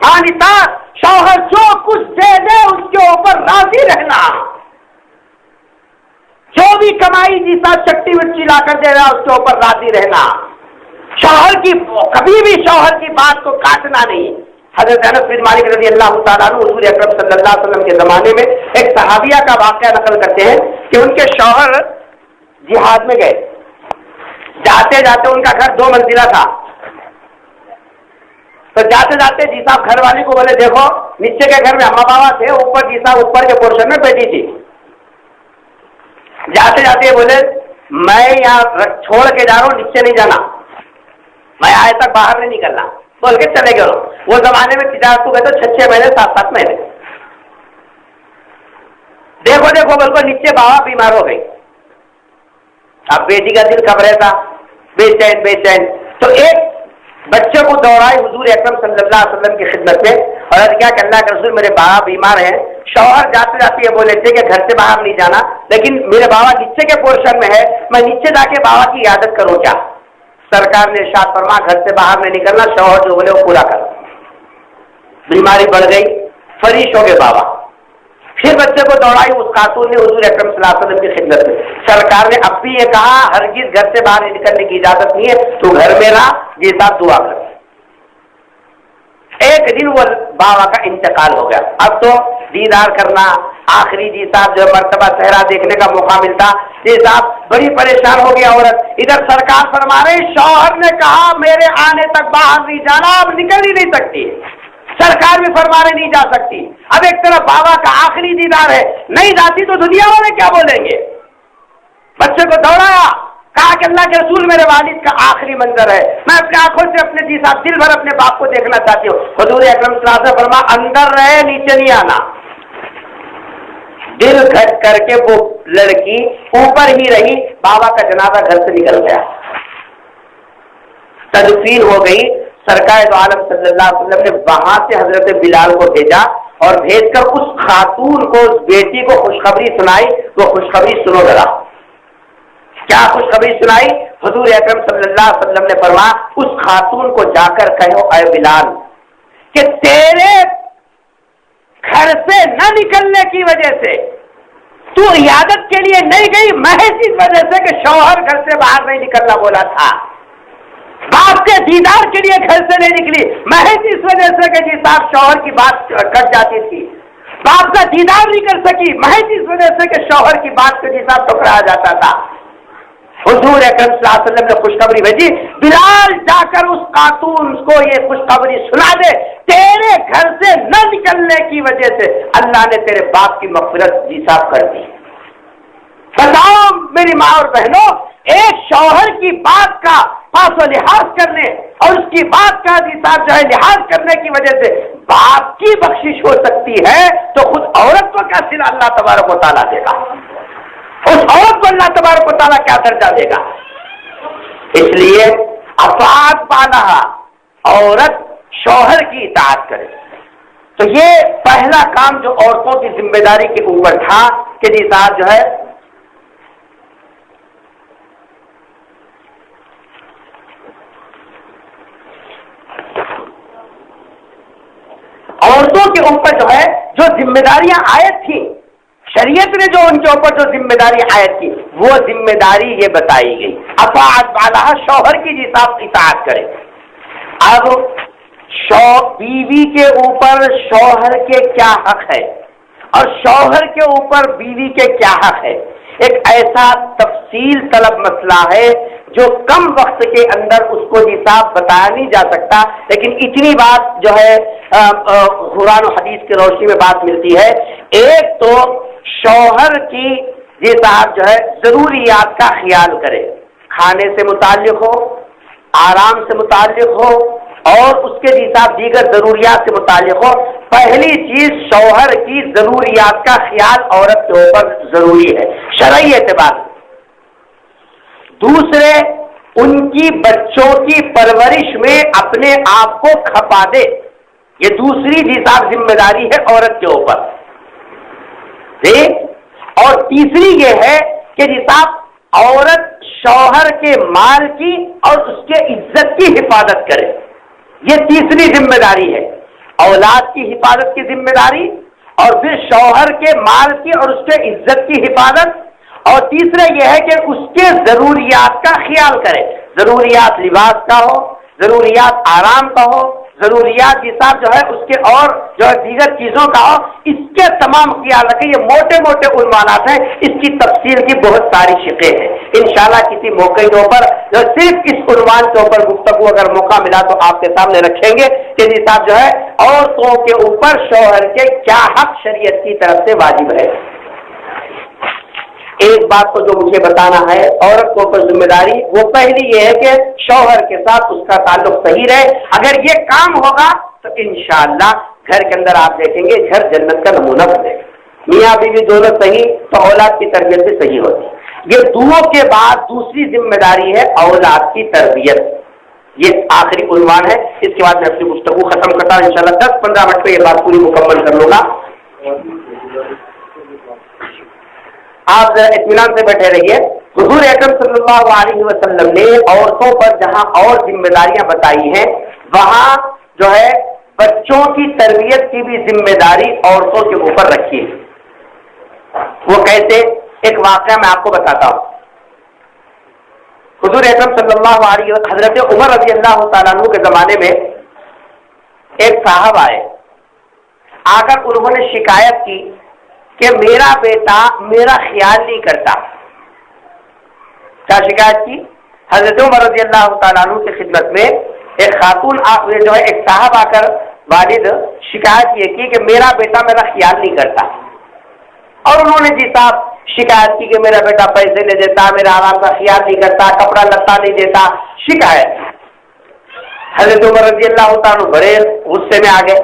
انیتا شوہر جو کچھ دے دے اس کے اوپر راضی رہنا، جو بھی کمائی جیسا چٹی وٹی لا کر دے رہا اس کے اوپر راضی رہنا، شوہر کی کبھی بھی شوہر کی بات کو کاٹنا نہیں۔ حضرت انس بن مالک رضی اللہ تعالیٰ عنہ حضور اکرم صلی اللہ علیہ وسلم کے زمانے میں ایک صحابیہ کا واقعہ نقل کرتے ہیں کہ ان کے شوہر جہاد میں گئے، جاتے جاتے ان کا گھر 2 منزلہ تھا، تو جاتے جاتے جی صاحب گھر والی کو بولے دیکھو نیچے کے گھر میں اما بابا تھے، اوپر جی صاحب اوپر کے پورشن میں بیٹھی تھی، جاتے جاتے بولے میں یہاں چھوڑ کے جا رہا ہوں، نیچے نہیں جانا، میں آئے تک باہر نہیں نکلنا، بول کے چلے گئے۔ وہ زمانے میں تجارت کو گئے تو 6 مہینے 7 مہینے، دیکھو دیکھو بول کو نیچے بابا بیمار ہو گئی، اب بیٹی کا دل خبرے تھا، بے چین بے چین، تو ایک بچے کو دوڑائے حضور اکرم صلی اللہ علیہ وسلم کی خدمت میں، اور کیا کہ اللہ کے رسول میرے بابا بیمار ہیں۔ شوہر جاتے جاتے یہ بولے تھے کہ گھر سے باہر نہیں جانا، لیکن میرے بابا نیچے کے پورشن میں ہے، میں نیچے جا کے بابا کی عیادت کروں کیا؟ سرکار نے ارشاد فرما گھر سے باہر نہیں نکلنا، شوہر جو بولے وہ پورا کر۔ بیماری بڑھ گئی، فریش ہو گئے بابا، پھر بچے کو دوڑائی اس خاتون نے حضور اکرم صلی اللہ علیہ وسلم کی خدمت میں، سرکار نے اب بھی یہ کہا ہرگز گھر سے باہر نکلنے کی اجازت نہیں ہے، تو گھر میں رہا یہ صاحب دعا کر۔ ایک دن وہ بابا کا انتقال ہو گیا، اب تو دیدار کرنا آخری جی صاحب جو مرتبہ صحرا دیکھنے کا موقع ملتا، جی صاحب بڑی پریشان ہو گئی عورت، ادھر سرکار فرما رہے شوہر نے کہا میرے آنے تک باہر نہیں جانا، اب نکل ہی نہیں سکتی، سرکار بھی فرما رہے نہیں جا سکتی، اب ایک طرف بابا کا آخری دیدار ہے، نہیں جاتی تو دنیا والے کیا بولیں گے؟ بچے کو دوڑایا، کہا کہ اللہ کے رسول میرے والد کا آخری منظر ہے، میں اپنے آنکھوں سے اپنے جی صاحب دل بھر اپنے باپ کو دیکھنا چاہتی ہوں۔ حضور اکرم صلی اللہ علیہ وسلم فرما اندر رہے نیچے نہیں آنا۔ دل کھٹ کر کے وہ لڑکی اوپر ہی رہی، بابا کا جنازہ گھر سے نکل گیا، تدفین ہو گئی۔ سرکار دو عالم صلی اللہ علیہ وسلم نے وہاں سے حضرت بلال کو بھیجا اور بھیج کر اس خاتون کو اس بیٹی کو خوشخبری سنائی، وہ خوشخبری سنو ذرا۔ کیا خوشخبری سنائی؟ حضور اکرم صلی اللہ علیہ وسلم نے فرمایا اس خاتون کو جا کر کہو اے بلال کہ تیرے گھر سے نہ نکلنے کی وجہ سے تو عیادت کے لیے نہیں گئی، محض اس وجہ سے کہ شوہر گھر سے باہر نہیں نکلنا بولا تھا، باپ کے دیدار کے لیے گھر سے نہیں نکلی، محض اس وجہ سے کہ جی صاحب شوہر کی بات کٹ جاتی تھی، باپ کا دیدار نہیں کر سکی، محض اس وجہ سے کہ شوہر کی بات کو جی صاحب ٹکرایا جاتا تھا۔ حضور اکرم صلی اللہ علیہ وسلم نے خوشخبری بھیجی، بلال جا کر اس خاتون کو یہ خوشخبری سنا دے، تیرے گھر سے نہ نکلنے کی وجہ سے اللہ نے تیرے باپ کی مغفرت جی صاحب کر دی۔ بتاؤ میری ماں اور بہنوں، ایک شوہر کی بات کا پاس و لحاظ کرنے اور اس کی بات کا جی صاحب جو ہے لحاظ کرنے کی وجہ سے باپ کی بخشش ہو سکتی ہے، تو خود عورت کو کیا صلہ اللہ تبارک و تعالیٰ دے گا، اس عورت کو اللہ تبارک و تعالیٰ کیا درجہ دے گا۔ اس لیے اطاعت پانا، عورت شوہر کی اطاعت کرے۔ تو یہ پہلا کام جو عورتوں کی ذمہ داری کے اوپر تھا کہ جی صاحب جو ہے عورتوں کے اوپر جو ہے جو ذمہ داریاں عائد تھیں، شریعت نے جو ان کے اوپر جو ذمہ داری عائد کی وہ ذمہ داری یہ بتائی گئی، اطاعت والا شوہر کی جی صاحب اطاعت کرے۔ اب بیوی کے اوپر شوہر کے کیا حق ہے اور شوہر کے اوپر بیوی کے کیا حق ہے، ایک ایسا تفصیل طلب مسئلہ ہے جو کم وقت کے اندر اس کو جی صاحب بتایا نہیں جا سکتا، لیکن اتنی بات جو ہے قرآن و حدیث کی روشنی میں بات ملتی ہے۔ ایک تو شوہر کی جی صاحب جو ہے ضروریات کا خیال کرے، کھانے سے متعلق ہو، آرام سے متعلق ہو اور اس کے جی صاحب دیگر ضروریات سے متعلق ہو۔ پہلی چیز شوہر کی ضروریات کا خیال عورت کے اوپر ضروری ہے شرعی اعتبار۔ دوسرے، ان کی بچوں کی پرورش میں اپنے آپ کو کھپا دے، یہ دوسری جی صاحب ذمہ داری ہے عورت کے اوپر۔ اور تیسری یہ ہے کہ جی صاحب عورت شوہر کے مال کی اور اس کے عزت کی حفاظت کرے، یہ تیسری ذمہ داری ہے۔ اولاد کی حفاظت کی ذمہ داری، اور پھر شوہر کے مال کی اور اس کے عزت کی حفاظت، اور تیسرا یہ ہے کہ اس کے ضروریات کا خیال کرے، ضروریات لباس کا ہو، ضروریات آرام کا ہو، ضروریات حساب جو ہے اس کے اور جو ہے دیگر چیزوں کا ہو، اس کے تمام خیال رکھیں۔ یہ موٹے موٹے عنوانات ہیں، اس کی تفصیل کی بہت ساری شقیں ہیں۔ انشاءاللہ کسی موقع کے اوپر جو صرف اس عنوان کے اوپر گفتگو اگر موقع ملا تو آپ کے سامنے رکھیں گے کہ جی صاحب جو ہے عورتوں کے اوپر شوہر کے کیا حق شریعت کی طرف سے واجب ہے۔ ایک بات کو جو مجھے بتانا ہے عورت کو اوپر ذمہ داری، وہ پہلی یہ ہے کہ شوہر کے ساتھ اس کا تعلق صحیح رہے۔ اگر یہ کام ہوگا تو انشاءاللہ گھر کے اندر آپ دیکھیں گے گھر جنت کا نمونہ بنے گا۔ میاں بیوی دونوں صحیح تو اولاد کی تربیت بھی صحیح ہوتی۔ یہ دعاؤں کے بعد دوسری ذمہ داری ہے اولاد کی تربیت۔ یہ آخری عنوان ہے، اس کے بعد میں اپنی گفتگو ختم کرتا ہوں۔ انشاءاللہ 10-15 منٹ میں یہ بات پوری مکمل کر لوں گا۔ آپ ذرا اطمینان سے بیٹھے رہیے۔ حضور اکرم صلی اللہ علیہ وسلم نے عورتوں پر جہاں اور ذمہ داریاں بتائی ہیں وہاں جو ہے بچوں کی تربیت کی بھی ذمہ داری عورتوں کے اوپر رکھی ہے۔ وہ کیسے؟ ایک واقعہ میں آپ کو بتاتا ہوں۔ حضور اکرم صلی اللہ علیہ وسلم حضرت عمر رضی اللہ تعالیٰ عنہ کے زمانے میں ایک صاحب آئے، آ کر انہوں نے شکایت کی کہ میرا بیٹا میرا خیال نہیں کرتا۔ کیا شکایت کی؟ حضرت عمر رضی اللہ تعالیٰ عنہ کی خدمت میں ایک خاتون جو ہے ایک صاحب آ کر والد شکایت یہ کی کہ میرا بیٹا میرا خیال نہیں کرتا، اور انہوں نے جی صاحب شکایت کی کہ میرا بیٹا پیسے نہیں دیتا، میرا آرام کا خیال نہیں کرتا، کپڑا لتا نہیں دیتا، شکایت۔ حضرت عمر رضی اللہ تعالیٰ عنہ بڑے غصے میں آ گئے۔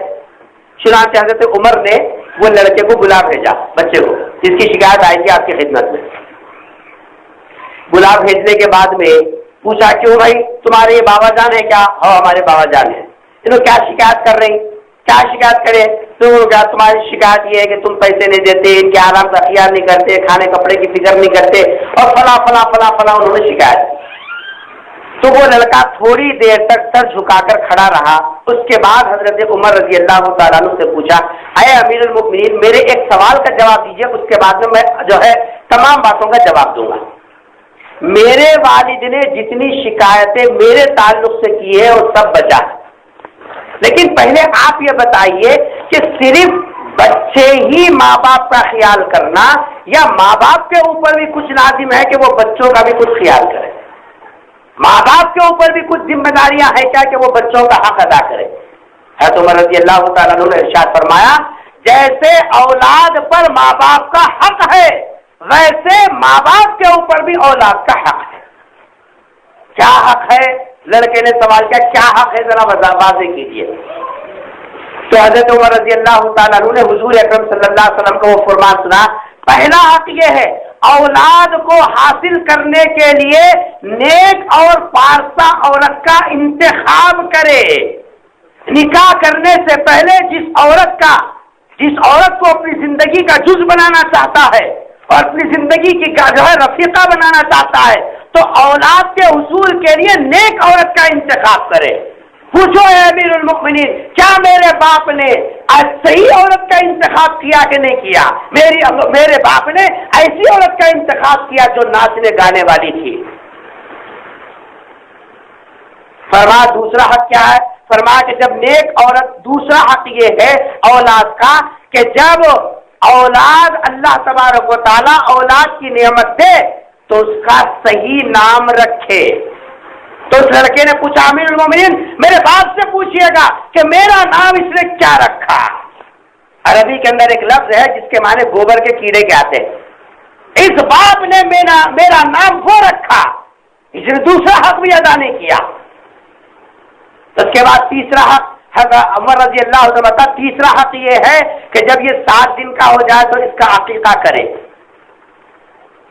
چنانچہ حضرت عمر نے وہ لڑکے کو بلا بھیجا، بچے کو جس کی شکایت آئی تھی آپ کی خدمت میں۔ بلا بھیجنے کے بعد میں پوچھا کیوں بھائی تمہارے یہ بابا جان ہے کیا؟ ہاں ہمارے بابا جان ہیں۔ انہوں کیا شکایت کر رہی؟ کیا شکایت کرے؟ تو کیا تمہاری شکایت یہ ہے کہ تم پیسے نہیں دیتے، ان کے آرام کا خیال نہیں کرتے، کھانے کپڑے کی فکر نہیں کرتے، اور فلاں فلاں فلاں فلاں انہوں نے شکایت کی۔ تو وہ لڑکا تھوڑی دیر تک سر جھکا کر کھڑا رہا۔ اس کے بعد حضرت عمر رضی اللہ تعالیٰ عنہ سے پوچھا اے امیر المؤمنین میرے ایک سوال کا جواب دیجیے، اس کے بعد میں جو ہے تمام باتوں کا جواب دوں گا۔ میرے والد نے جتنی شکایتیں میرے تعلق سے کی ہے وہ سب بچا ہے، لیکن پہلے آپ یہ بتائیے کہ صرف بچے ہی ماں باپ کا خیال کرنا یا ماں باپ کے اوپر بھی کچھ لازم ہے کہ وہ بچوں کا بھی کچھ خیال کرے؟ ماں باپ کے اوپر بھی کچھ ذمہ داریاں ہیں کیا کہ وہ بچوں کا حق ادا کرے؟ حضرت عمر رضی اللہ تعالیٰ عنہ نے ارشاد فرمایا جیسے اولاد پر ماں باپ کا حق ہے ویسے ماں باپ کے اوپر بھی اولاد کا حق ہے۔ کیا حق ہے؟ لڑکے نے سوال کیا کیا حق ہے، ذرا واضح کیجیے۔ تو حضرت عمر رضی اللہ تعالیٰ عنہ نے حضور اکرم صلی اللہ علیہ وسلم کو وہ فرمان سنا، پہلا حق یہ ہے اولاد کو حاصل کرنے کے لیے نیک اور پارسا عورت کا انتخاب کرے۔ نکاح کرنے سے پہلے جس عورت کو اپنی زندگی کا جز بنانا چاہتا ہے اور اپنی زندگی کی جو ہے رفیقہ بنانا چاہتا ہے تو اولاد کے حصول کے لیے نیک عورت کا انتخاب کرے۔ پوچھو اے امیر المؤمنین کیا میرے باپ نے صحیح عورت کا انتخاب کیا کہ نہیں کیا؟ میرے باپ نے ایسی عورت کا انتخاب کیا جو ناچنے گانے والی تھی۔ فرمایا دوسرا حق کیا ہے؟ فرمایا کہ جب نیک عورت، دوسرا حق یہ ہے اولاد کا کہ جب اولاد اللہ تبارک و تعالیٰ اولاد کی نعمت دے تو اس کا صحیح نام رکھے۔ تو اس لڑکے نے پوچھا امیر المومنین میرے باپ سے پوچھئے گا کہ میرا نام اس نے کیا رکھا؟ عربی کے اندر ایک لفظ ہے جس کے معنی گوبر کے کیڑے کے آتے ہیں۔ اس باپ نے میرا نام وہ رکھا، اس نے دوسرا حق بھی ادا نہیں کیا۔ اس کے بعد تیسرا حق عمر رضی اللہ عنہ بتا، تیسرا حق یہ ہے کہ جب یہ 7 دن کا ہو جائے تو اس کا عقیقہ کرے۔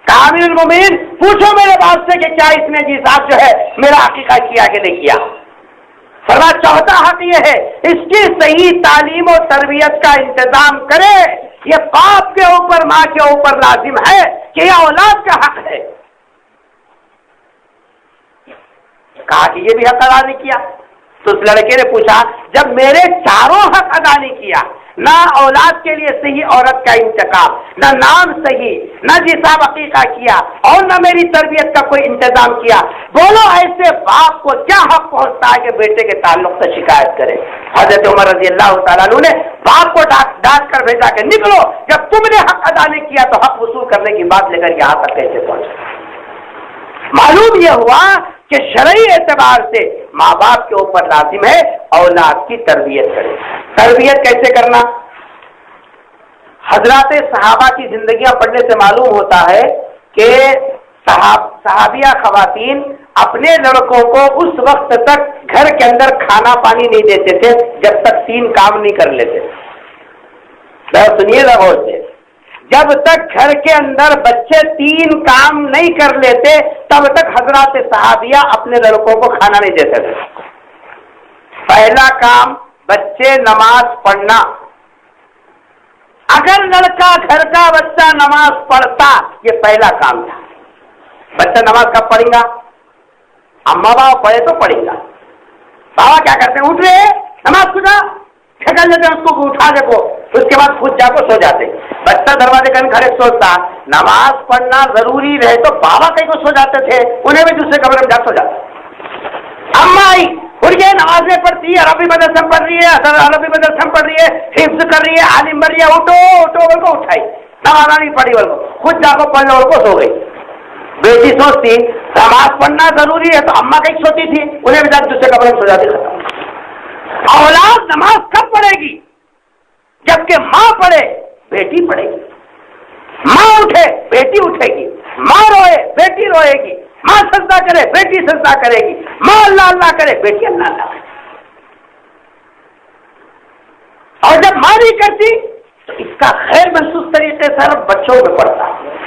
امیر المومنین پوچھو میرے باپ سے کہ کیا اس نے جی صاحب جو ہے میرا عقیقہ کیا کہ نہیں کیا؟ فرمایا چوتھا حق یہ ہے اس کی صحیح تعلیم و تربیت کا انتظام کرے۔ یہ باپ کے اوپر ماں کے اوپر لازم ہے کہ یہ اولاد کا حق ہے۔ کہا کہ یہ بھی حق ادا نہیں کیا۔ تو اس لڑکے نے پوچھا جب میرے چاروں حق ادا نہیں کیا، نہ اولاد کے لیے صحیح عورت کا انتخاب، نہ نام صحیح، نہ جساب عقیقہ کیا، اور نہ میری تربیت کا کوئی انتظام کیا، بولو ایسے باپ کو کیا حق پہنچتا ہے کہ بیٹے کے تعلق سے شکایت کرے؟ حضرت عمر رضی اللہ تعالیٰ عنہ نے باپ کو ڈانٹ کر بھیجا کہ نکلو، جب تم نے حق ادا نہیں کیا تو حق وصول کرنے کی بات لے کر یہاں تک کیسے پہنچے؟ معلوم یہ ہوا کہ شرعی اعتبار سے ماں باپ کے اوپر لازم ہے اولاد کی تربیت کرے۔ تربیت کیسے کرنا؟ حضرات صحابہ کی زندگیاں پڑھنے سے معلوم ہوتا ہے کہ صحابیہ خواتین اپنے لڑکوں کو اس وقت تک گھر کے اندر کھانا پانی نہیں دیتے تھے جب تک 3 کام نہیں کر لیتے۔ سنیے گا غور سے، جب تک گھر کے اندر بچے 3 کام نہیں کر لیتے تب تک حضرات صحابیہ اپنے لڑکوں کو کھانا نہیں دیتے تھے۔ پہلا کام بچے نماز پڑھنا۔ اگر لڑکا گھر کا بچہ نماز پڑھتا، یہ پہلا کام تھا۔ بچہ نماز کب پڑھے گا؟ اما باپ پڑھے تو پڑھے گا۔ بابا کیا کرتے ہیں؟ اٹھ رہے نماز پڑھا، پھینک لیتے ہیں اس کو، اٹھا دے کو، اس کے بعد خود جا کو سو جاتے۔ بچہ دروازے کے کھڑے سوچتا نماز پڑھنا ضروری رہے تو بابا کہیں کو سو جاتے تھے، انہیں بھی دوسرے کمرے میں جا سو جاتے۔ اما آئی اٹھ گئے، نمازیں پڑھتی ہے، عربی مدرسہ پڑھ رہی ہے، عربی مدرسہ پڑھ رہی ہے، حفظ کر رہی ہے، عالم بن رہی ہے، اٹھو اٹھو بول کو اٹھائی، نماز نہیں پڑھی بول کو، خود جا کو پڑھ لو بول کو سو گئی۔ بیٹی سوچتی نماز پڑھنا ضروری ہے تو اما کہیں سوتی تھی، انہیں بھی جا کے دوسرے کمرے میں سو جاتی۔ ختم۔ اولاد نماز کب پڑھے گی؟ جبکہ ماں پڑھے بیٹی پڑھے گی، ماں اٹھے بیٹی اٹھے گی، ماں روئے بیٹی روئے گی، ماں سجدہ کرے بیٹی سجدہ کرے گی، ماں اللہ اللہ کرے بیٹی اللہ اللہ کرے۔ اور جب ماں نہیں کرتی تو اس کا خیر محسوس طریقے سے بچوں میں پڑتا ہے،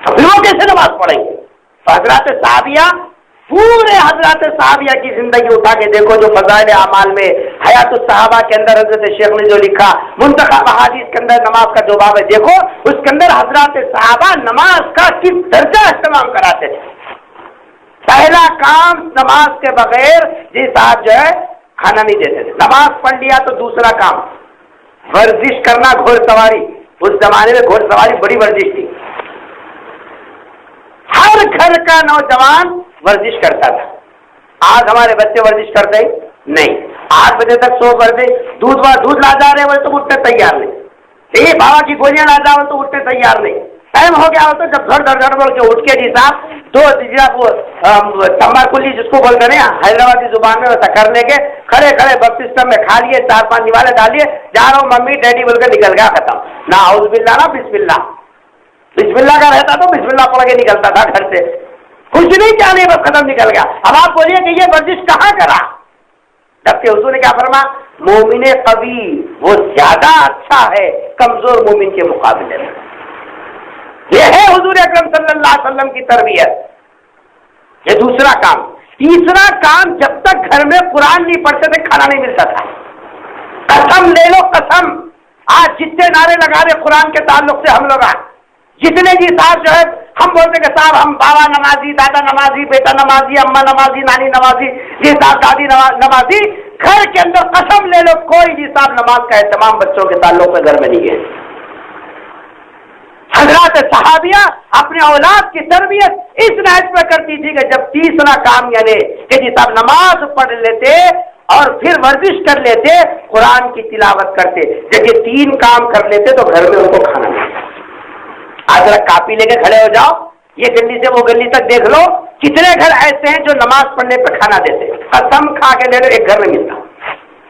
تو پھر وہ کیسے نماز پڑھیں گے؟ حضرات صحابیہ، پورے حضرات صحابیہ کی زندگی اٹھا کے دیکھو، جو فضائل اعمال میں حیات الصحابہ کے اندر حضرت شیخ نے جو لکھا، منتخب احادیث کے اندر نماز کا جو باب ہے دیکھو، اس کے اندر حضرات صحابہ نماز کا کس درجہ اہتمام کراتے تھے۔ پہلا کام نماز کے بغیر جی صاحب جو ہے کھانا نہیں دیتے تھے۔ نماز پڑھ لیا تو دوسرا کام ورزش کرنا، گھوڑ سواری۔ اس زمانے میں گھوڑ سواری بڑی ورزش تھی، ہر گھر کا نوجوان ورزش کرتا تھا۔ آج ہمارے بچے ورزش کرتے نہیں، 8 بجے تک سو کرتے، دودھ لا جا رہے تو اٹھنے تیار نہیں، بابا کی گولیاں لا جاؤ تو اٹھنے تیار نہیں، ٹائم ہو گیا ہو تو جب گھر بول کے اٹھ کے جی صاحب وہ تمبار کلی جس کو بولتے ہیں حیدرآبادی زبان میں ویسا کر لیں گے، کھڑے کھڑے بس سسٹم میں کھا لیے، 4-5 نوالے ڈالیے، جا رہا ہوں ممی ڈیڈی بول کے نکل گیا، ختم۔ نہ اعوذ باللہ نہ بسم اللہ، بسم اللہ کا رہتا تو بسم اللہ پڑھ کے نکلتا تھا گھر سے، کچھ نہیں چاہیے بس ختم نکل گیا۔ اب آپ بولیے کہ یہ ورزش کہاں کرا؟ جبکہ حضور نے کیا فرما؟ مومن قوی وہ زیادہ اچھا ہے کمزور مومن کے مقابلے میں۔ یہ ہے حضور اکرم صلی اللہ علیہ وسلم کی تربیت۔ یہ دوسرا کام۔ تیسرا کام، جب تک گھر میں قرآن نہیں پڑھتے تھے کھانا نہیں ملتا تھا۔ قسم لے لو قسم، آج جتنے نعرے لگا رہے قرآن کے تعلق سے ہم لوگ، جتنے جی صاحب جو ہے ہم بولتے کہ صاحب ہم بابا نمازی، دادا نمازی، بیٹا نمازی، اماں نمازی، نانی نمازی، جی صاحب دادی نمازی، گھر کے اندر قسم لے لو کوئی جی صاحب نماز کا اہتمام بچوں کے تعلق سے گھر میں نہیں ہے۔ حضرات صحابیہ اپنے اولاد کی تربیت اس نہج پر کرتی تھی کہ جب تیسرا کام یعنی کہ جی صاحب نماز پڑھ لیتے اور پھر ورزش کر لیتے، قرآن کی تلاوت کرتے، جب یہ 3 کام کر لیتے تو گھر میں ان کو کھانا ملتا۔ آج ذرا کاپی لے کے کھڑے ہو جاؤ، یہ گلی سے وہ گلی تک دیکھ لو، کتنے گھر ایسے ہیں جو نماز پڑھنے پہ کھانا دیتے، قسم کھا کے لے لو ایک گھر میں ملتا۔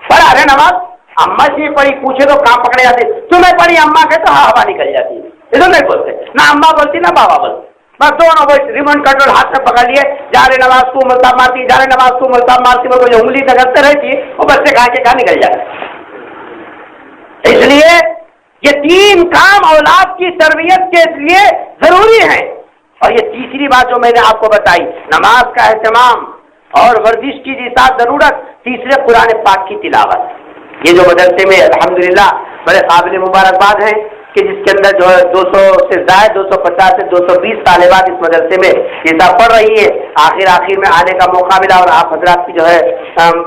پڑھا رہے نماز، اما سے پڑھی، پوچھے تو کہاں پکڑے جاتے، تمہیں پڑھی اما کے تو ہوا نکل جاتی ہے، ادھر نہیں بولتے، نہ اما بولتی نہ بابا بولتے، بس دونوں وہ ریموٹ کنٹرول ہاتھ سے پکڑ لیے، جا رہے نماز کو ملتا مارتی، جا رہے نماز کو ملتا مارتی، وہ جو انگلی دگڑتے رہتی وہ بچے کھا کے کہاں نکل جاتے۔ اس لیے یہ 3 کام اولاد کی تربیت کے لیے ضروری ہیں۔ اور یہ تیسری بات جو میں نے آپ کو بتائی، نماز کا اہتمام اور ورزش کی ساتھ ضرورت، تیسرے قرآن پاک کی تلاوت۔ یہ جو مدرسے میں الحمدللہ بڑے قابل مبارکباد ہیں کہ جس کے اندر جو ہے 200 سے زائد 250 سے 220 طالبات اس مدرسے میں یہ سب پڑھ رہی ہے۔ آخر میں آنے کا موقع ملا اور آپ حضرات کی جو ہے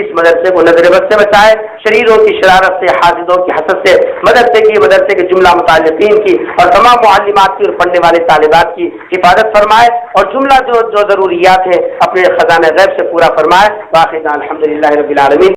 اس مدرسے کو نظر بد سے بچائے، شریروں کی شرارت سے، حاسدوں کی حسد سے، مدرسے کے جملہ متعلقین کی اور تمام معلمات کی اور پڑھنے والے طالبات کی حفاظت فرمائے، اور جملہ جو ضروریات ہیں اپنے خزانہ غیب سے پورا فرمائے۔ واخر الحمدللہ رب العالمین۔